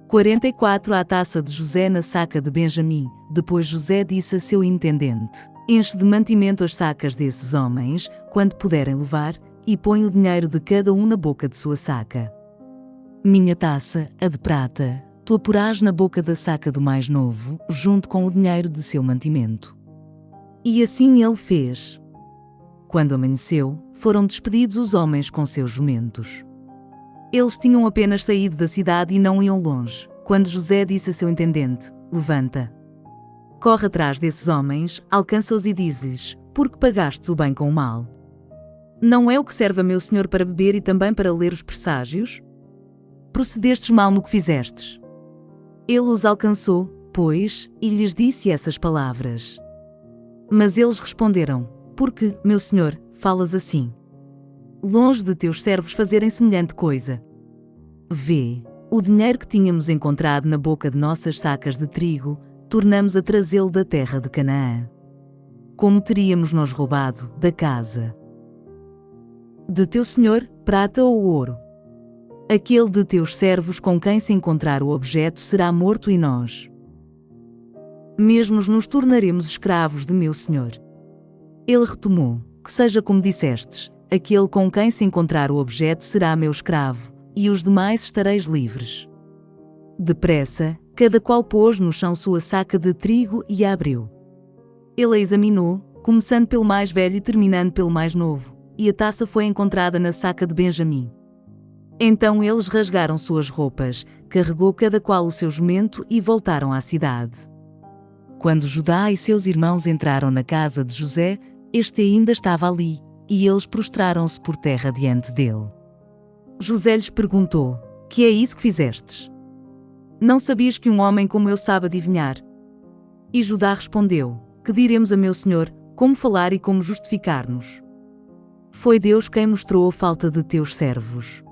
44 A taça de José na saca de Benjamim. Depois José disse a seu intendente: enche de mantimento as sacas desses homens, quando puderem levar, e põe o dinheiro de cada um na boca de sua saca. Minha taça, a de prata, tu a porás na boca da saca do mais novo, junto com o dinheiro de seu mantimento. E assim ele fez. Quando amanheceu, foram despedidos os homens com seus jumentos. Eles tinham apenas saído da cidade e não iam longe, quando José disse a seu intendente: levanta. Corre atrás desses homens, alcança-os e diz-lhes: por que pagastes o bem com o mal? Não é o que serve a meu senhor para beber e também para ler os presságios? Procedestes mal no que fizestes. Ele os alcançou, pois, e lhes disse essas palavras. Mas eles responderam: por que, meu senhor, falas assim? Longe de teus servos fazerem semelhante coisa. Vê, o dinheiro que tínhamos encontrado na boca de nossas sacas de trigo, tornamos a trazê-lo da terra de Canaã. Como teríamos nós roubado da casa de teu senhor, prata ou ouro? Aquele de teus servos com quem se encontrar o objeto será morto e nós mesmos nos tornaremos escravos de meu senhor. Ele retomou: que seja como dissestes, aquele com quem se encontrar o objeto será meu escravo, e os demais estareis livres. Depressa, cada qual pôs no chão sua saca de trigo e a abriu. Ele a examinou, começando pelo mais velho e terminando pelo mais novo, e a taça foi encontrada na saca de Benjamim. Então eles rasgaram suas roupas, carregou cada qual o seu jumento e voltaram à cidade. Quando Judá e seus irmãos entraram na casa de José, este ainda estava ali, e eles prostraram-se por terra diante dele. José lhes perguntou: que é isso que fizestes? Não sabias que um homem como eu sabe adivinhar? E Judá respondeu: que diremos a meu senhor, como falar e como justificar-nos? Foi Deus quem mostrou a falta de teus servos.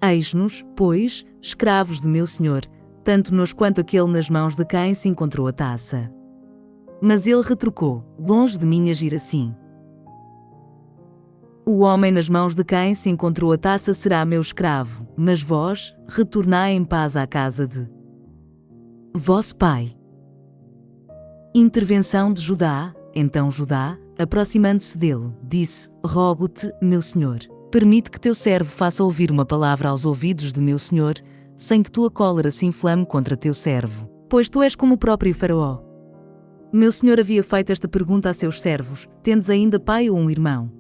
Eis-nos, pois, escravos de meu senhor, tanto nós quanto aquele nas mãos de quem se encontrou a taça. Mas ele retrucou: longe de mim agir assim. O homem nas mãos de quem se encontrou a taça será meu escravo, mas vós, retornai em paz à casa de vosso pai. Intervenção de Judá. Então Judá, aproximando-se dele, disse: rogo-te, meu senhor, permite que teu servo faça ouvir uma palavra aos ouvidos de meu senhor, sem que tua cólera se inflame contra teu servo, pois tu és como o próprio Faraó. Meu senhor havia feito esta pergunta a seus servos: tendes ainda pai ou um irmão?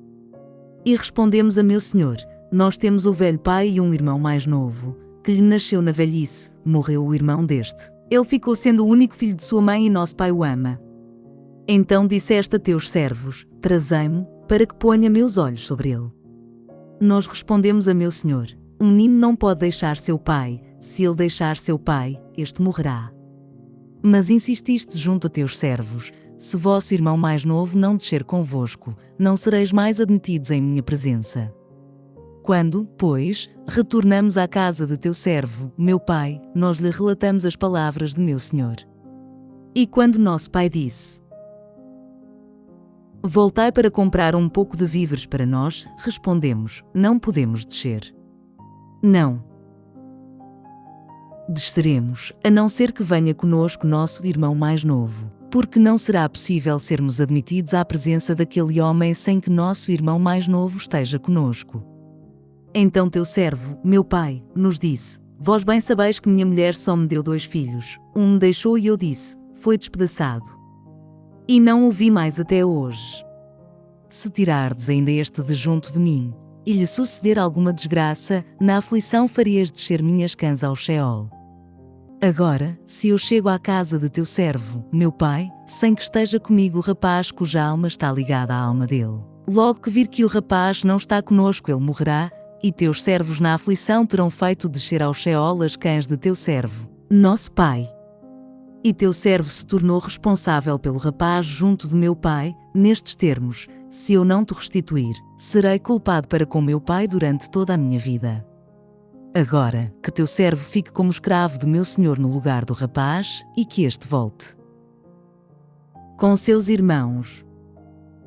E respondemos a meu senhor: nós temos o velho pai e um irmão mais novo, que lhe nasceu na velhice, morreu o irmão deste. Ele ficou sendo o único filho de sua mãe e nosso pai o ama. Então disseste a teus servos: trazei-mo, para que ponha meus olhos sobre ele. Nós respondemos a meu senhor: um menino não pode deixar seu pai, se ele deixar seu pai, este morrerá. Mas insististe junto a teus servos: se vosso irmão mais novo não descer convosco, não sereis mais admitidos em minha presença. Quando, pois, retornamos à casa de teu servo, meu pai, nós lhe relatamos as palavras de meu senhor. E quando nosso pai disse: voltai para comprar um pouco de víveres para nós, respondemos: não podemos descer. Não desceremos, a não ser que venha conosco nosso irmão mais novo, porque não será possível sermos admitidos à presença daquele homem sem que nosso irmão mais novo esteja conosco. Então teu servo, meu pai, nos disse: vós bem sabeis que minha mulher só me deu 2 filhos, um me deixou e eu disse: foi despedaçado. E não o vi mais até hoje. Se tirardes ainda este de junto de mim, e lhe suceder alguma desgraça, na aflição farias descer minhas cãs ao Sheol. Agora, se eu chego à casa de teu servo, meu pai, sem que esteja comigo o rapaz cuja alma está ligada à alma dele, logo que vir que o rapaz não está conosco ele morrerá, e teus servos na aflição terão feito descer ao Sheol as cãs de teu servo, nosso pai. E teu servo se tornou responsável pelo rapaz junto de meu pai, nestes termos: se eu não te restituir, serei culpado para com meu pai durante toda a minha vida. Agora, que teu servo fique como escravo de meu senhor no lugar do rapaz, e que este volte com seus irmãos.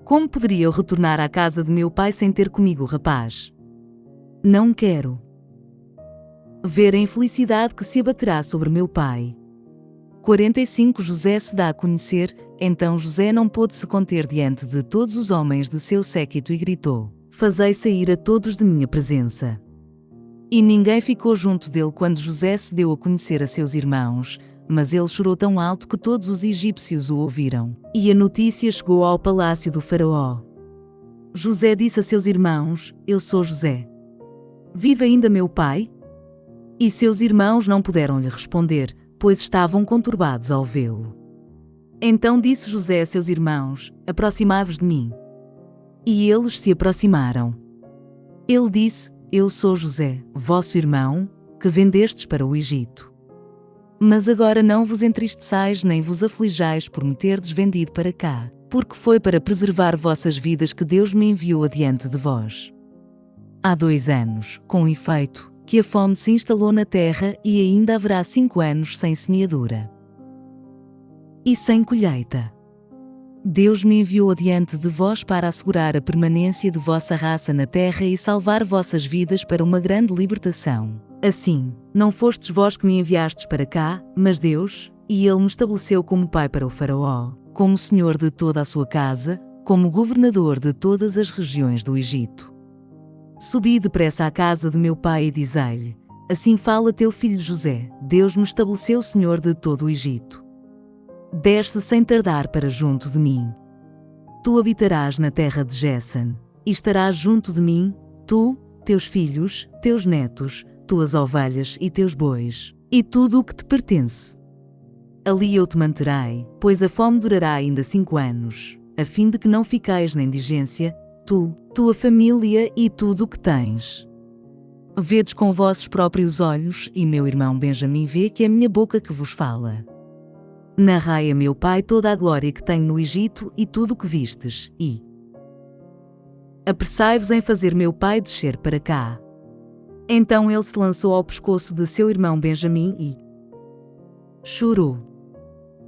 Como poderia eu retornar à casa de meu pai sem ter comigo o rapaz? Não quero ver a infelicidade que se abaterá sobre meu pai. 45 José se dá a conhecer, então José não pôde se conter diante de todos os homens de seu séquito e gritou: Fazei sair a todos de minha presença. E ninguém ficou junto dele quando José se deu a conhecer a seus irmãos, mas ele chorou tão alto que todos os egípcios o ouviram, e a notícia chegou ao palácio do faraó. José disse a seus irmãos: Eu sou José. Vive ainda meu pai? E seus irmãos não puderam lhe responder, pois estavam conturbados ao vê-lo. Então disse José a seus irmãos: Aproximai-vos de mim. E eles se aproximaram. Ele disse: Eu sou José, vosso irmão, que vendestes para o Egito. Mas agora não vos entristeçais nem vos aflijais por me terdes vendido para cá, porque foi para preservar vossas vidas que Deus me enviou adiante de vós. Há 2 anos, com efeito, que a fome se instalou na terra e ainda haverá 5 anos sem semeadura e sem colheita. Deus me enviou adiante de vós para assegurar a permanência de vossa raça na terra e salvar vossas vidas para uma grande libertação. Assim, não fostes vós que me enviastes para cá, mas Deus, e Ele me estabeleceu como pai para o faraó, como senhor de toda a sua casa, como governador de todas as regiões do Egito. Subi depressa à casa de meu pai e dizei-lhe: Assim fala teu filho José, Deus me estabeleceu senhor de todo o Egito. Desce sem tardar para junto de mim. Tu habitarás na terra de Gésen, e estarás junto de mim, tu, teus filhos, teus netos, tuas ovelhas e teus bois, e tudo o que te pertence. Ali eu te manterei, pois a fome durará ainda 5 anos, a fim de que não fiqueis na indigência, tu, tua família e tudo o que tens. Vedes com vossos próprios olhos, e meu irmão Benjamim vê que é minha boca que vos fala. Narrai a meu pai toda a glória que tenho no Egito e tudo o que vistes, e apressai-vos em fazer meu pai descer para cá. Então ele se lançou ao pescoço de seu irmão Benjamim e chorou.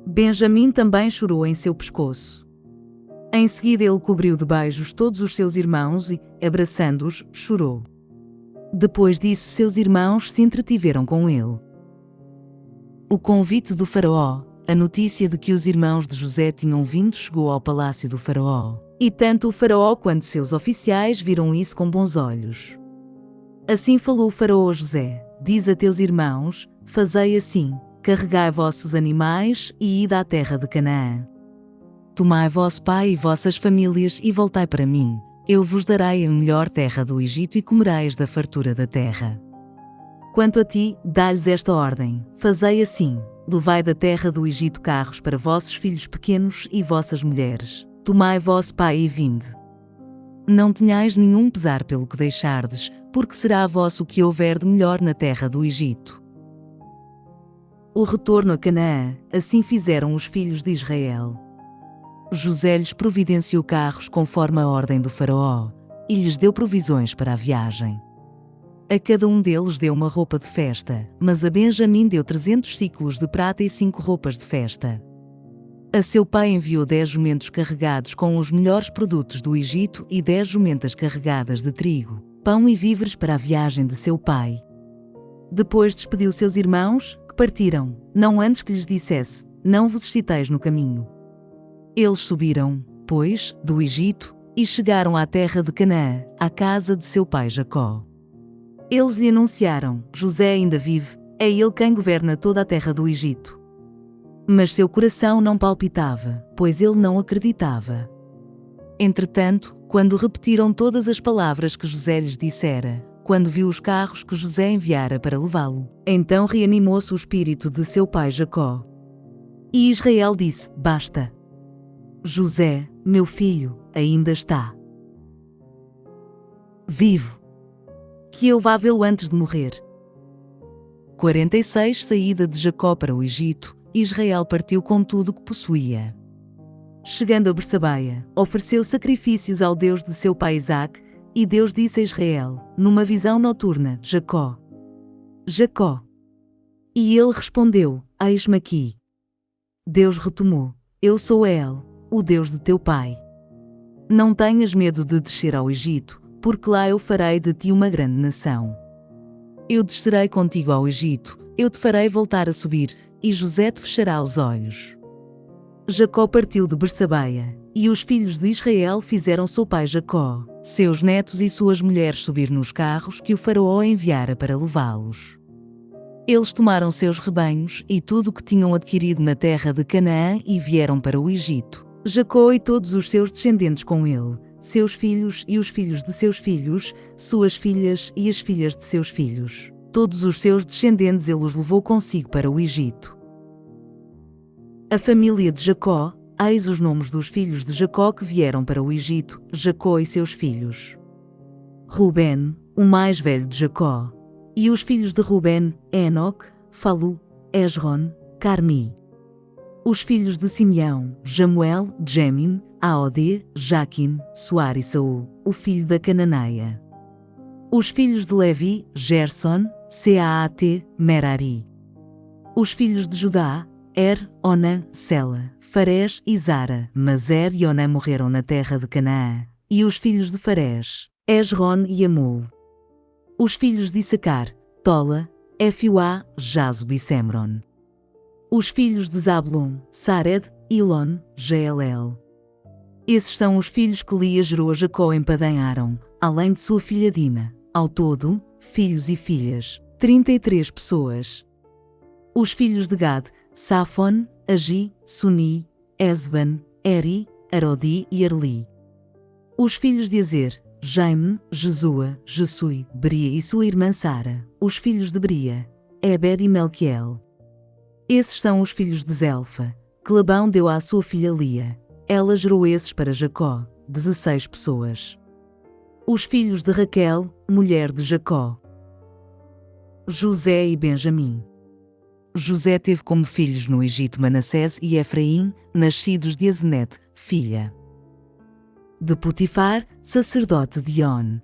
Benjamim também chorou em seu pescoço. Em seguida ele cobriu de beijos todos os seus irmãos e, abraçando-os, chorou. Depois disso seus irmãos se entretiveram com ele. O convite do faraó. A notícia de que os irmãos de José tinham vindo chegou ao palácio do faraó, e tanto o faraó quanto seus oficiais viram isso com bons olhos. Assim falou o faraó a José: Diz a teus irmãos, fazei assim, carregai vossos animais e ide à terra de Canaã. Tomai vosso pai e vossas famílias e voltai para mim, eu vos darei a melhor terra do Egito e comereis da fartura da terra. Quanto a ti, dá-lhes esta ordem: fazei assim, levai da terra do Egito carros para vossos filhos pequenos e vossas mulheres, tomai vosso pai e vinde. Não tenhais nenhum pesar pelo que deixardes, porque será vosso o que houver de melhor na terra do Egito. O retorno a Canaã. Assim fizeram os filhos de Israel. José lhes providenciou carros conforme a ordem do faraó, e lhes deu provisões para a viagem. A cada um deles deu uma roupa de festa, mas a Benjamim deu 300 siclos de prata e 5 roupas de festa. A seu pai enviou 10 jumentos carregados com os melhores produtos do Egito e 10 jumentas carregadas de trigo, pão e víveres para a viagem de seu pai. Depois despediu seus irmãos, que partiram, não antes que lhes dissesse: Não vos exciteis no caminho. Eles subiram, pois, do Egito, e chegaram à terra de Canaã, à casa de seu pai Jacó. Eles lhe anunciaram: José ainda vive, é ele quem governa toda a terra do Egito. Mas seu coração não palpitava, pois ele não acreditava. Entretanto, quando repetiram todas as palavras que José lhes dissera, quando viu os carros que José enviara para levá-lo, então reanimou-se o espírito de seu pai Jacó. E Israel disse: Basta. José, meu filho, ainda está vivo. Que eu vá vê-lo antes de morrer. 46 Saída de Jacó para o Egito. Israel partiu com tudo o que possuía. Chegando a Bersabeia, ofereceu sacrifícios ao Deus de seu pai Isaque, e Deus disse a Israel, numa visão noturna: Jacó. Jacó. E ele respondeu: Eis-me aqui. Deus retomou: Eu sou El, o Deus de teu pai. Não tenhas medo de descer ao Egito, porque lá eu farei de ti uma grande nação. Eu descerei contigo ao Egito, eu te farei voltar a subir, e José te fechará os olhos. Jacó partiu de Bersabeia, e os filhos de Israel fizeram seu pai Jacó, seus netos e suas mulheres subir nos carros que o faraó enviara para levá-los. Eles tomaram seus rebanhos e tudo o que tinham adquirido na terra de Canaã e vieram para o Egito. Jacó e todos os seus descendentes com ele, seus filhos e os filhos de seus filhos, suas filhas e as filhas de seus filhos. Todos os seus descendentes ele os levou consigo para o Egito. A família de Jacó, eis os nomes dos filhos de Jacó que vieram para o Egito, Jacó e seus filhos. Ruben, o mais velho de Jacó. E os filhos de Ruben, Enoque, Falu, Esron, Carmi. Os filhos de Simeão, Jamuel, Jemin, Aodê, Jaquim, Suar e Saul, o filho da Cananeia. Os filhos de Levi, Gerson, Caat, Merari. Os filhos de Judá, Onã, Sela, Farés e Zara, mas e Onã morreram na terra de Canaã. E os filhos de Farés, Esron e Amul. Os filhos de Issacar, Tola, Efiuá, Jazub e Semron. Os filhos de Zabulon, Sared, Ilon, Jeelel. Esses são os filhos que Lia gerou a Jacó em Padã-Aram, além de sua filha Dina. Ao todo, filhos e filhas, 33 pessoas. Os filhos de Gad, Safon, Agi, Suni, Esban, Eri, Arodi e Arli. Os filhos de Azer, Jaime, Jesua, Jesui, Beria e sua irmã Sara. Os filhos de Beria, Eber e Melquiel. Esses são os filhos de Zelfa, que Labão deu à sua filha Lia. Ela gerou esses para Jacó, 16 pessoas. Os filhos de Raquel, mulher de Jacó. José e Benjamim. José teve como filhos no Egito Manassés e Efraim, nascidos de Azenete, filha de Potifar, sacerdote de On.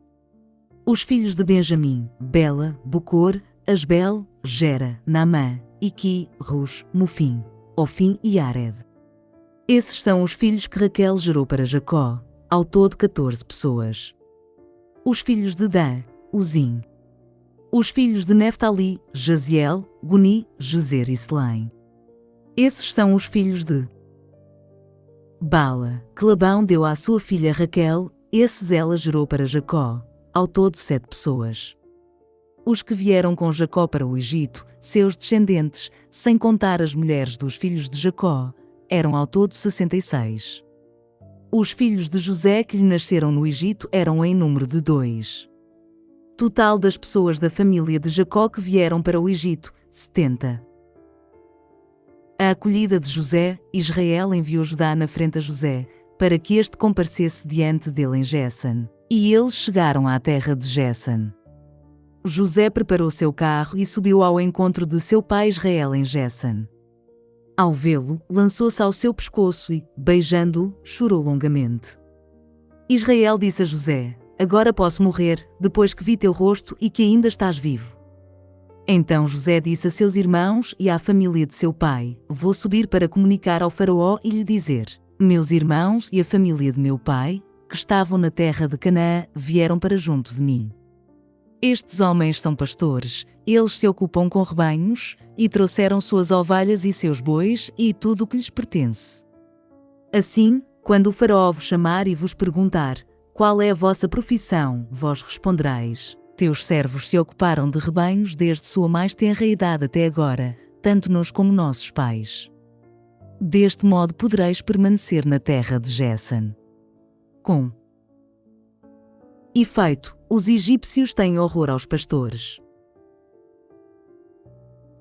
Os filhos de Benjamim, Bela, Bocor, Asbel, Gera, Naamã, Iqui, Rus, Mufim, Ofim e Ared. Esses são os filhos que Raquel gerou para Jacó, ao todo 14 pessoas. Os filhos de Dan, Uzim. Os filhos de Neftali, Jaziel, Guni, Jezer e Selém. Esses são os filhos de Bala, que Labão deu à sua filha Raquel, esses ela gerou para Jacó, ao todo 7 pessoas. Os que vieram com Jacó para o Egito, seus descendentes, sem contar as mulheres dos filhos de Jacó, eram ao todo 66. Os filhos de José que lhe nasceram no Egito eram em número de 2. Total das pessoas da família de Jacó que vieram para o Egito, 70. A acolhida de José, Israel enviou Judá na frente a José, para que este comparecesse diante dele em Gesan. E eles chegaram à terra de Gesan. José preparou seu carro e subiu ao encontro de seu pai Israel em Gesan. Ao vê-lo, lançou-se ao seu pescoço e, beijando-o, chorou longamente. Israel disse a José: Agora posso morrer, depois que vi teu rosto e que ainda estás vivo. Então José disse a seus irmãos e à família de seu pai: Vou subir para comunicar ao faraó e lhe dizer: Meus irmãos e a família de meu pai, que estavam na terra de Canaã, vieram para junto de mim. Estes homens são pastores, eles se ocupam com rebanhos, e trouxeram suas ovelhas e seus bois e tudo o que lhes pertence. Assim, quando o faraó vos chamar e vos perguntar: Qual é a vossa profissão? Vós respondereis: Teus servos se ocuparam de rebanhos desde sua mais tenra idade até agora, tanto nós como nossos pais. Deste modo podereis permanecer na terra de Gesan. Com efeito, os egípcios têm horror aos pastores.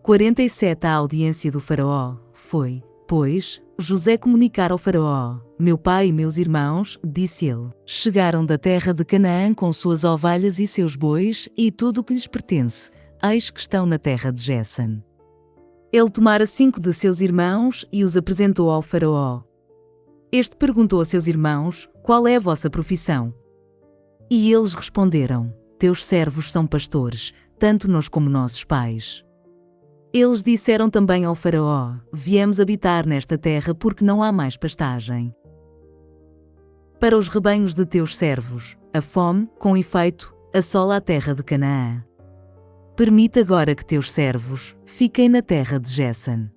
47 A audiência do faraó foi, pois, José comunicar ao faraó: Meu pai e meus irmãos, disse ele, chegaram da terra de Canaã com suas ovelhas e seus bois e tudo o que lhes pertence, eis que estão na terra de Gesan. Ele tomara 5 de seus irmãos e os apresentou ao faraó. Este perguntou a seus irmãos: Qual é a vossa profissão? E eles responderam: Teus servos são pastores, tanto nós como nossos pais. Eles disseram também ao faraó: Viemos habitar nesta terra porque não há mais pastagem para os rebanhos de teus servos. A fome, com efeito, assola a terra de Canaã. Permite agora que teus servos fiquem na terra de Gésen.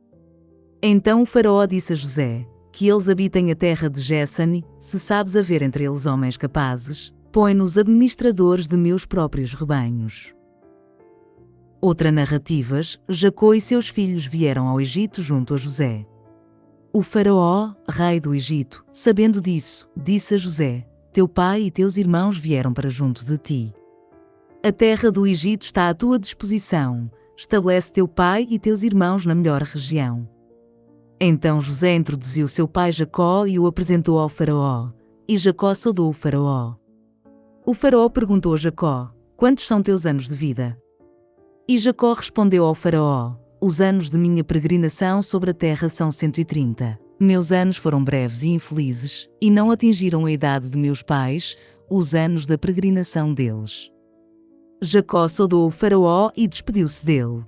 Então o faraó disse a José, que eles habitem a terra de Gésen, se sabes haver entre eles homens capazes, põe-nos administradores de meus próprios rebanhos. Outra narrativas, Jacó e seus filhos vieram ao Egito junto a José. O faraó, rei do Egito, sabendo disso, disse a José, teu pai e teus irmãos vieram para junto de ti. A terra do Egito está à tua disposição, estabelece teu pai e teus irmãos na melhor região. Então José introduziu seu pai Jacó e o apresentou ao faraó, e Jacó saudou o faraó. O faraó perguntou a Jacó, quantos são teus anos de vida? E Jacó respondeu ao faraó, os anos de minha peregrinação sobre a terra são 130. Meus anos foram breves e infelizes, e não atingiram a idade de meus pais, os anos da peregrinação deles. Jacó saudou o faraó e despediu-se dele.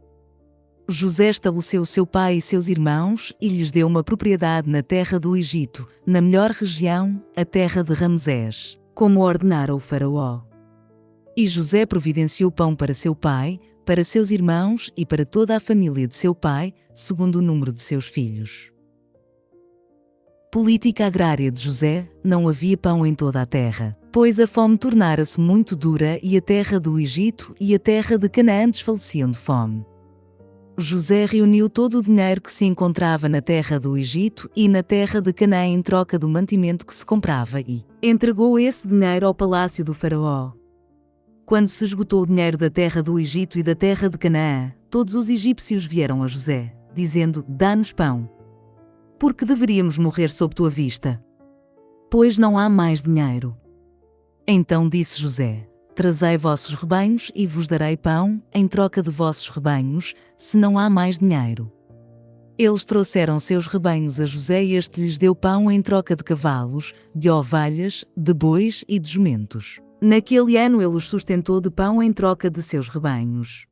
José estabeleceu seu pai e seus irmãos e lhes deu uma propriedade na terra do Egito, na melhor região, a terra de Ramsés, como ordenara o faraó. E José providenciou pão para seu pai, para seus irmãos e para toda a família de seu pai, segundo o número de seus filhos. Política agrária de José, não havia pão em toda a terra, pois a fome tornara-se muito dura e a terra do Egito e a terra de Canaã desfaleciam de fome. José reuniu todo o dinheiro que se encontrava na terra do Egito e na terra de Canaã em troca do mantimento que se comprava e entregou esse dinheiro ao palácio do faraó. Quando se esgotou o dinheiro da terra do Egito e da terra de Canaã, todos os egípcios vieram a José, dizendo, dá-nos pão. Porque deveríamos morrer sob tua vista? Pois não há mais dinheiro. Então disse José, trazei vossos rebanhos e vos darei pão, em troca de vossos rebanhos, se não há mais dinheiro. Eles trouxeram seus rebanhos a José e este lhes deu pão em troca de cavalos, de ovelhas, de bois e de jumentos. Naquele ano ele os sustentou de pão em troca de seus rebanhos.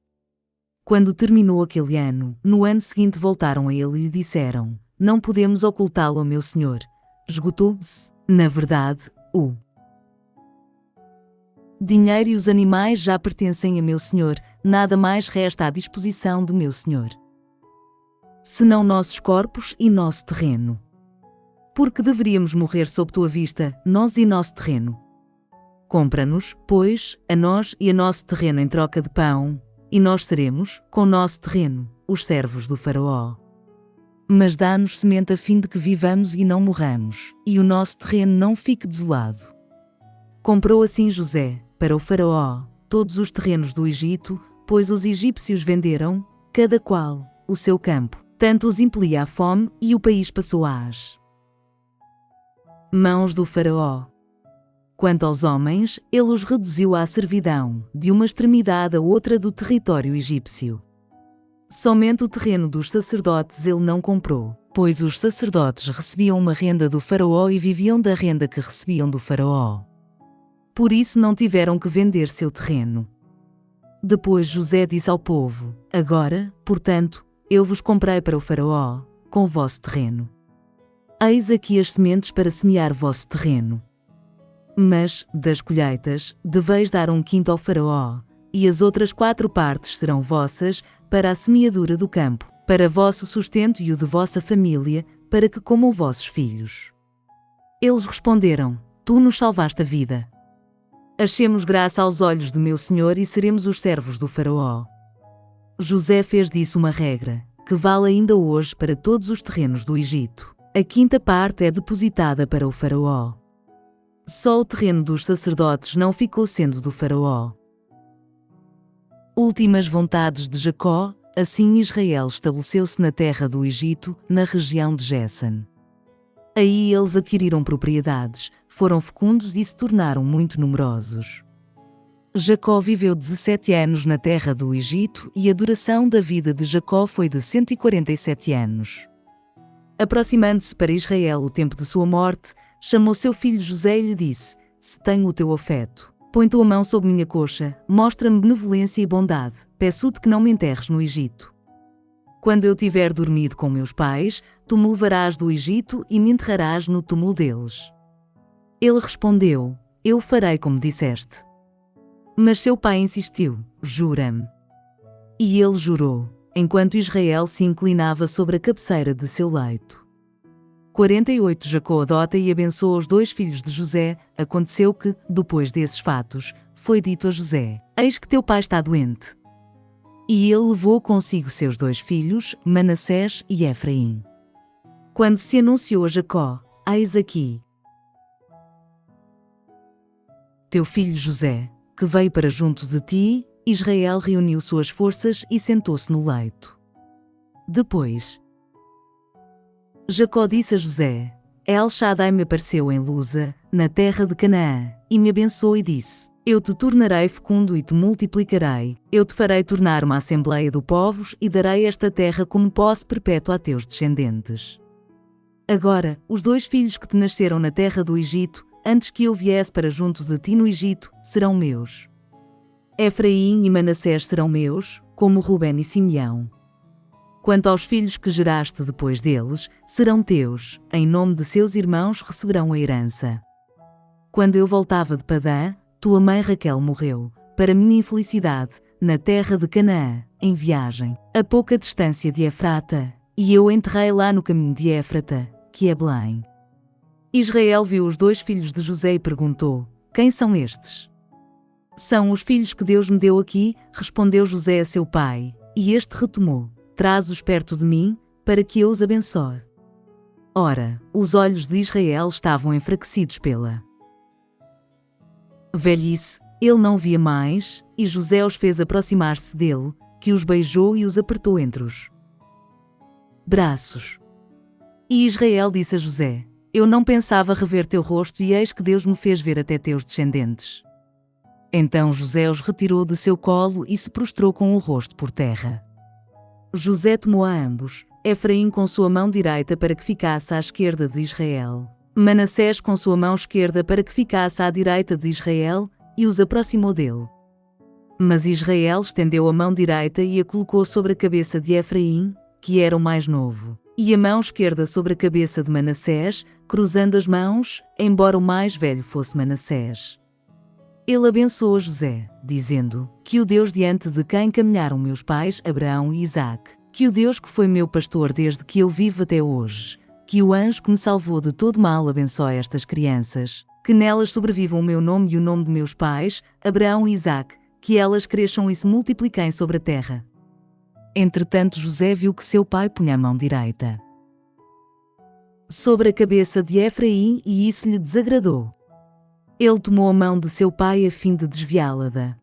Quando terminou aquele ano, no ano seguinte voltaram a ele e lhe disseram, não podemos ocultá-lo, meu senhor. Esgotou-se, na verdade, o dinheiro e os animais já pertencem a meu senhor, nada mais resta à disposição de meu senhor. Senão nossos corpos e nosso terreno. Porque deveríamos morrer sob tua vista, nós e nosso terreno. Compra-nos, pois, a nós e a nosso terreno em troca de pão, e nós seremos, com nosso terreno, os servos do faraó. Mas dá-nos semente a fim de que vivamos e não morramos, e o nosso terreno não fique desolado. Comprou assim José, para o faraó, todos os terrenos do Egito, pois os egípcios venderam, cada qual, o seu campo. Tanto os impelia a fome, e o país passou às mãos do faraó. Quanto aos homens, ele os reduziu à servidão, de uma extremidade a outra do território egípcio. Somente o terreno dos sacerdotes ele não comprou, pois os sacerdotes recebiam uma renda do faraó e viviam da renda que recebiam do faraó. Por isso não tiveram que vender seu terreno. Depois José disse ao povo, agora, portanto, eu vos comprei para o faraó, com o vosso terreno. Eis aqui as sementes para semear vosso terreno. Mas, das colheitas, deveis dar 1/5 ao faraó, e as outras 4 partes serão vossas, para a semeadura do campo, para vosso sustento e o de vossa família, para que comam vossos filhos. Eles responderam, tu nos salvaste a vida. Achemos graça aos olhos de meu senhor e seremos os servos do faraó. José fez disso uma regra, que vale ainda hoje para todos os terrenos do Egito. A 5ª parte é depositada para o faraó. Só o terreno dos sacerdotes não ficou sendo do faraó. Últimas vontades de Jacó, assim Israel estabeleceu-se na terra do Egito, na região de Gésen. Aí eles adquiriram propriedades, foram fecundos e se tornaram muito numerosos. Jacó viveu 17 anos na terra do Egito e a duração da vida de Jacó foi de 147 anos. Aproximando-se para Israel o tempo de sua morte, chamou seu filho José e lhe disse, se tenho o teu afeto, põe tua mão sobre minha coxa, mostra-me benevolência e bondade, peço-te que não me enterres no Egito. Quando eu tiver dormido com meus pais, tu me levarás do Egito e me enterrarás no túmulo deles. Ele respondeu, eu farei como disseste. Mas seu pai insistiu, jura-me. E ele jurou, enquanto Israel se inclinava sobre a cabeceira de seu leito. 48 Jacó adota e abençoa os 2 filhos de José. Aconteceu que, depois desses fatos, foi dito a José: Eis que teu pai está doente. E ele levou consigo seus 2 filhos, Manassés e Efraim. Quando se anunciou a Jacó: Eis aqui teu filho José, que veio para junto de ti, Israel reuniu suas forças e sentou-se no leito. Depois, Jacó disse a José: El Shaddai me apareceu em Luza, na terra de Canaã, e me abençoou e disse: Eu te tornarei fecundo e te multiplicarei, eu te farei tornar uma assembleia de povos e darei esta terra como posse perpétua a teus descendentes. Agora, os 2 filhos que te nasceram na terra do Egito, antes que eu viesse para junto de ti no Egito, serão meus. Efraim e Manassés serão meus, como Rubén e Simeão. Quanto aos filhos que geraste depois deles, serão teus, em nome de seus irmãos receberão a herança. Quando eu voltava de Padã, tua mãe Raquel morreu, para minha infelicidade, na terra de Canaã, em viagem, a pouca distância de Efrata, e eu enterrei lá no caminho de Éfrata, que é Belém. Israel viu os 2 filhos de José e perguntou: Quem são estes? São os filhos que Deus me deu aqui, respondeu José a seu pai, e este retomou: Traz-os perto de mim, para que eu os abençoe. Ora, os olhos de Israel estavam enfraquecidos pela velhice, ele não via mais, e José os fez aproximar-se dele, que os beijou e os apertou entre os braços. E Israel disse a José: Eu não pensava rever teu rosto e eis que Deus me fez ver até teus descendentes. Então José os retirou de seu colo e se prostrou com o rosto por terra. José tomou a ambos, Efraim com sua mão direita para que ficasse à esquerda de Israel, Manassés com sua mão esquerda para que ficasse à direita de Israel, e os aproximou dele. Mas Israel estendeu a mão direita e a colocou sobre a cabeça de Efraim, que era o mais novo, e a mão esquerda sobre a cabeça de Manassés, cruzando as mãos, embora o mais velho fosse Manassés. Ele abençoou José, dizendo: Que o Deus diante de quem caminharam meus pais Abraão e Isaque, que o Deus que foi meu pastor desde que eu vivo até hoje, que o anjo que me salvou de todo mal abençoe estas crianças, que nelas sobrevivam o meu nome e o nome de meus pais, Abraão e Isaque, que elas cresçam e se multipliquem sobre a terra. Entretanto José viu que seu pai punha a mão direita sobre a cabeça de Efraim e isso lhe desagradou. Ele tomou a mão de seu pai a fim de desviá-la da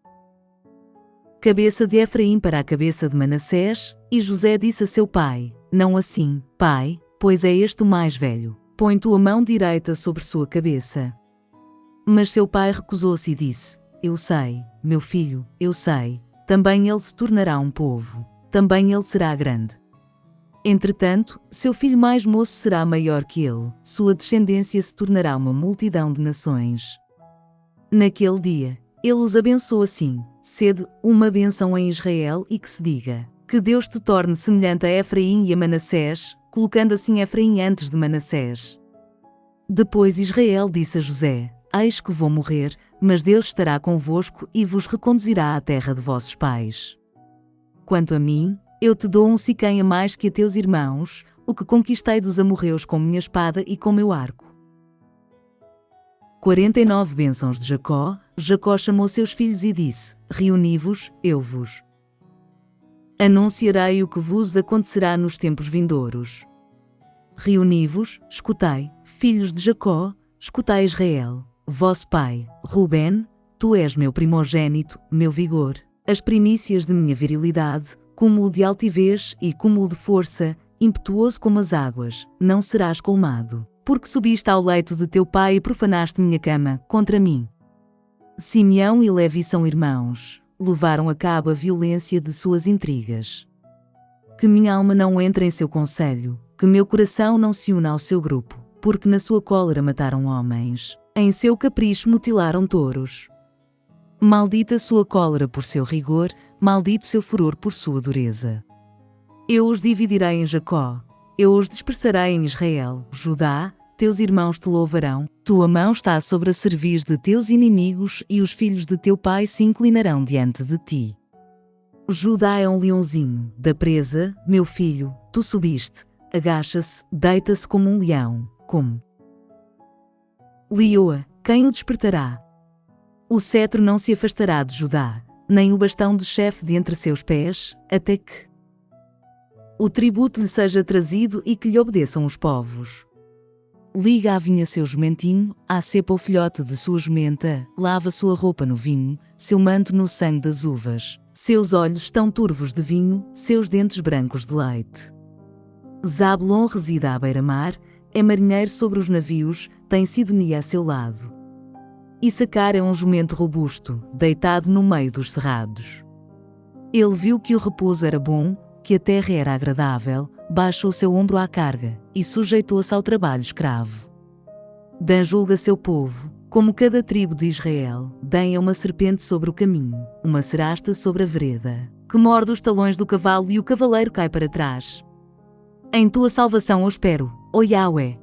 cabeça de Efraim para a cabeça de Manassés, e José disse a seu pai: Não assim, pai, pois é este o mais velho, põe tua mão direita sobre sua cabeça. Mas seu pai recusou-se e disse: Eu sei, meu filho, eu sei, também ele se tornará um povo, também ele será grande. Entretanto, seu filho mais moço será maior que ele, sua descendência se tornará uma multidão de nações. Naquele dia, ele os abençoou assim: Sede uma bênção em Israel e que se diga: Que Deus te torne semelhante a Efraim e a Manassés, colocando assim Efraim antes de Manassés. Depois Israel disse a José: Eis que vou morrer, mas Deus estará convosco e vos reconduzirá à terra de vossos pais. Quanto a mim, eu te dou um Siquém a mais que a teus irmãos, o que conquistei dos amorreus com minha espada e com meu arco. 49 bênçãos de Jacó. Jacó chamou seus filhos e disse: Reuni-vos, eu vos anunciarei o que vos acontecerá nos tempos vindouros. Reuni-vos, escutai, filhos de Jacó, escutai Israel, vosso pai, Rubén, tu és meu primogênito, meu vigor, as primícias de minha virilidade, cúmulo de altivez e cúmulo de força, impetuoso como as águas, não serás colmado, porque subiste ao leito de teu pai e profanaste minha cama, contra mim. Simeão e Levi são irmãos, levaram a cabo a violência de suas intrigas. Que minha alma não entre em seu conselho, que meu coração não se una ao seu grupo, porque na sua cólera mataram homens, em seu capricho mutilaram touros. Maldita sua cólera por seu rigor, maldito seu furor por sua dureza. Eu os dividirei em Jacó, eu os dispersarei em Israel, Judá, teus irmãos te louvarão, tua mão está sobre a cerviz de teus inimigos e os filhos de teu pai se inclinarão diante de ti. Judá é um leãozinho, da presa, meu filho, tu subiste, agacha-se, deita-se como um leão, como leoa, quem o despertará? O cetro não se afastará de Judá, nem o bastão de chefe de entre seus pés, até que o tributo lhe seja trazido e que lhe obedeçam os povos. Liga à vinha seu jumentinho, à cepa o filhote de sua jumenta, lava sua roupa no vinho, seu manto no sangue das uvas. Seus olhos estão turvos de vinho, seus dentes brancos de leite. Zabulon reside à beira-mar, é marinheiro sobre os navios, tem Sidonia a seu lado. Issacar é um jumento robusto, deitado no meio dos cerrados. Ele viu que o repouso era bom, que a terra era agradável, baixou seu ombro à carga, e sujeitou-se ao trabalho escravo. Dan julga seu povo, como cada tribo de Israel, Dan é uma serpente sobre o caminho, uma serasta sobre a vereda, que morde os talões do cavalo e o cavaleiro cai para trás. Em tua salvação eu espero, ó Yahweh.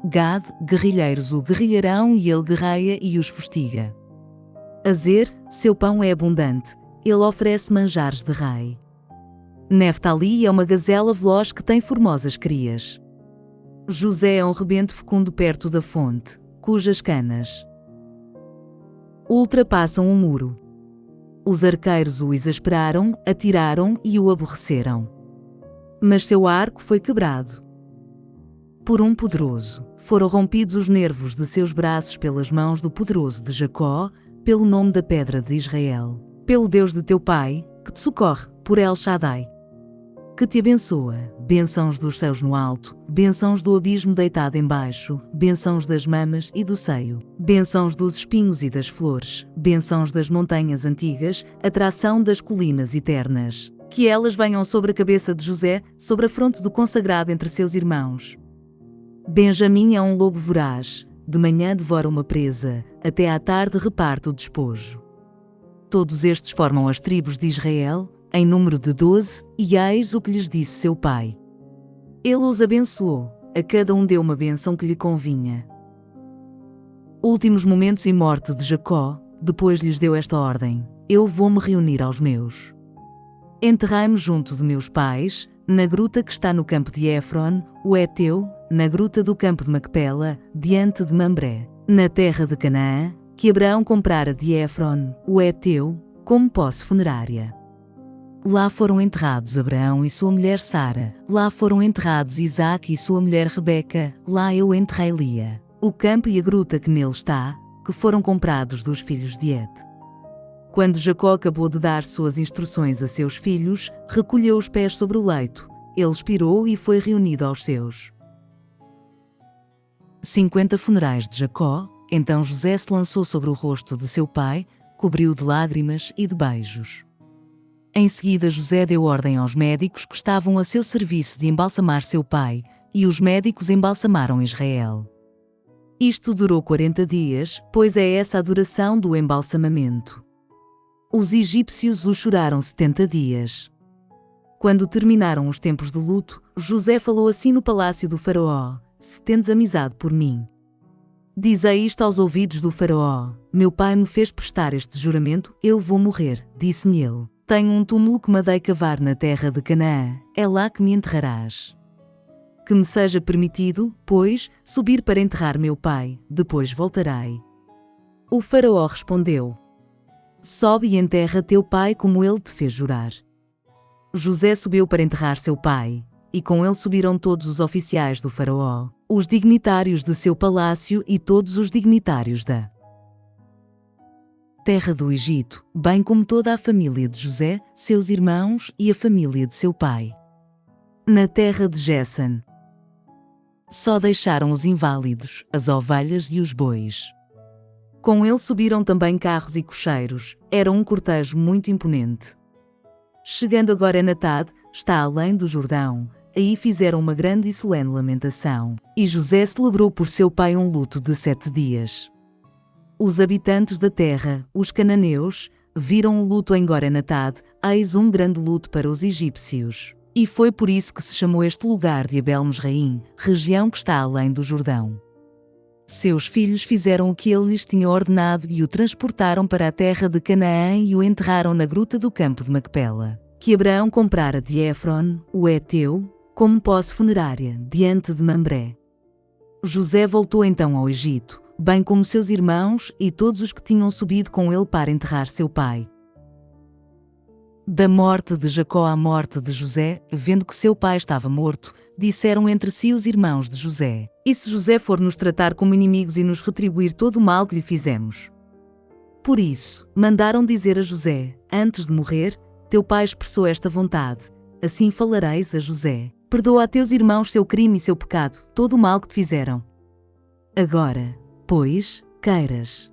Gad, guerrilheiros o guerrilharão e ele guerreia e os fustiga. Azer, seu pão é abundante, ele oferece manjares de rei. Neftali é uma gazela veloz que tem formosas crias. José é um rebento fecundo perto da fonte, cujas canas ultrapassam o muro. Os arqueiros o exasperaram, atiraram e o aborreceram. Mas seu arco foi quebrado por um poderoso. Foram rompidos os nervos de seus braços pelas mãos do poderoso de Jacó, pelo nome da pedra de Israel, pelo Deus de teu pai, que te socorre, por El Shaddai, que te abençoa, bênçãos dos céus no alto, bênçãos do abismo deitado embaixo, bênçãos das mamas e do seio, bênçãos dos espinhos e das flores, bênçãos das montanhas antigas, atração das colinas eternas. Que elas venham sobre a cabeça de José, sobre a fronte do consagrado entre seus irmãos. Benjamim é um lobo voraz, de manhã devora uma presa, até à tarde reparte o despojo. Todos estes formam as tribos de Israel, em número de 12, e eis o que lhes disse seu pai. Ele os abençoou, a cada um deu uma bênção que lhe convinha. Últimos momentos e morte de Jacó, depois lhes deu esta ordem: eu vou-me reunir aos meus. Enterrai-me junto de meus pais, na gruta que está no campo de Efron, o Eteu, na gruta do campo de Macpela, diante de Mambré, na terra de Canaã, que Abraão comprara de Efron, o Eteu, como posse funerária. Lá foram enterrados Abraão e sua mulher Sara, lá foram enterrados Isaque e sua mulher Rebeca, lá eu enterrei Lia, o campo e a gruta que nele está, que foram comprados dos filhos de Et. Quando Jacó acabou de dar suas instruções a seus filhos, recolheu os pés sobre o leito, ele expirou e foi reunido aos seus. 50 funerais de Jacó. Então José se lançou sobre o rosto de seu pai, cobriu de lágrimas e de beijos. Em seguida José deu ordem aos médicos que estavam a seu serviço de embalsamar seu pai, e os médicos embalsamaram Israel. Isto durou 40 dias, pois é essa a duração do embalsamamento. Os egípcios o choraram 70 dias. Quando terminaram os tempos de luto, José falou assim no palácio do faraó: se tendes amizade por mim, dizei isto aos ouvidos do faraó: meu pai me fez prestar este juramento, eu vou morrer, disse-me ele. Tenho um túmulo que mandei cavar na terra de Canaã, é lá que me enterrarás. Que me seja permitido, pois, subir para enterrar meu pai, depois voltarei. O faraó respondeu: sobe e enterra teu pai como ele te fez jurar. José subiu para enterrar seu pai, e com ele subiram todos os oficiais do faraó, os dignitários de seu palácio e todos os dignitários da terra do Egito, bem como toda a família de José, seus irmãos e a família de seu pai. Na terra de Gesan, só deixaram os inválidos, as ovelhas e os bois. Com ele subiram também carros e cocheiros, era um cortejo muito imponente. Chegando agora a Natad, está além do Jordão, aí fizeram uma grande e solene lamentação, e José celebrou por seu pai um luto de 7 dias. Os habitantes da terra, os cananeus, viram o luto em Gorenatad, eis um grande luto para os egípcios. E foi por isso que se chamou este lugar de Abel-Mesraim, região que está além do Jordão. Seus filhos fizeram o que ele lhes tinha ordenado e o transportaram para a terra de Canaã e o enterraram na gruta do campo de Macpela, que Abraão comprara de Efron, o heteu, como posse funerária, diante de Mambré. José voltou então ao Egito, bem como seus irmãos e todos os que tinham subido com ele para enterrar seu pai. Da morte de Jacó à morte de José, vendo que seu pai estava morto, disseram entre si os irmãos de José: E se José for nos tratar como inimigos e nos retribuir todo o mal que lhe fizemos? Por isso, mandaram dizer a José: Antes de morrer, teu pai expressou esta vontade. Assim falareis a José: Perdoa a teus irmãos seu crime e seu pecado, todo o mal que te fizeram. Agora, pois, queiras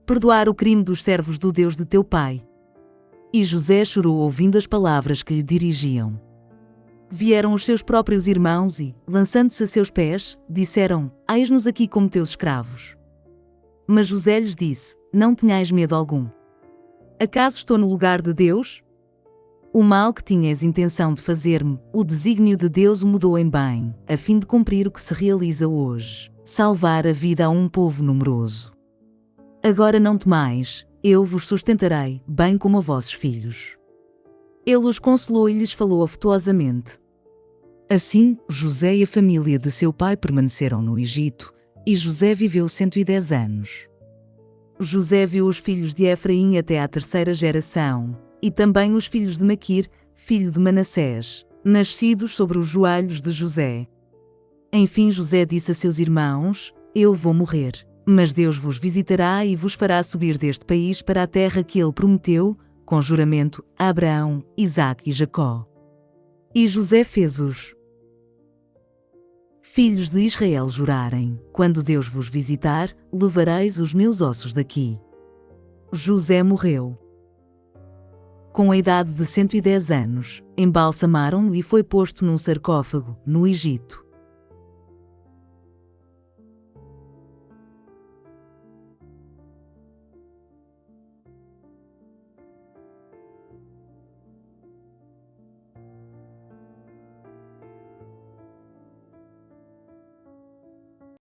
perdoar o crime dos servos do Deus de teu pai. E José chorou ouvindo as palavras que lhe dirigiam. Vieram os seus próprios irmãos e, lançando-se a seus pés, disseram: Eis-nos aqui como teus escravos. Mas José lhes disse: Não tenhais medo algum. Acaso estou no lugar de Deus? O mal que tinhas intenção de fazer-me, o desígnio de Deus o mudou em bem, a fim de cumprir o que se realiza hoje: salvar a vida a um povo numeroso. Agora não temais, eu vos sustentarei, bem como a vossos filhos. Ele os consolou e lhes falou afetuosamente. Assim, José e a família de seu pai permaneceram no Egito, e José viveu 110 anos. José viu os filhos de Efraim até à terceira geração, e também os filhos de Maquir, filho de Manassés, nascidos sobre os joelhos de José. Enfim José disse a seus irmãos: Eu vou morrer, mas Deus vos visitará e vos fará subir deste país para a terra que ele prometeu, com juramento, a Abraão, Isaque e Jacó. E José fez os filhos de Israel jurarem: Quando Deus vos visitar, levareis os meus ossos daqui. José morreu. Com a idade de 110 anos, embalsamaram-no e foi posto num sarcófago, no Egito.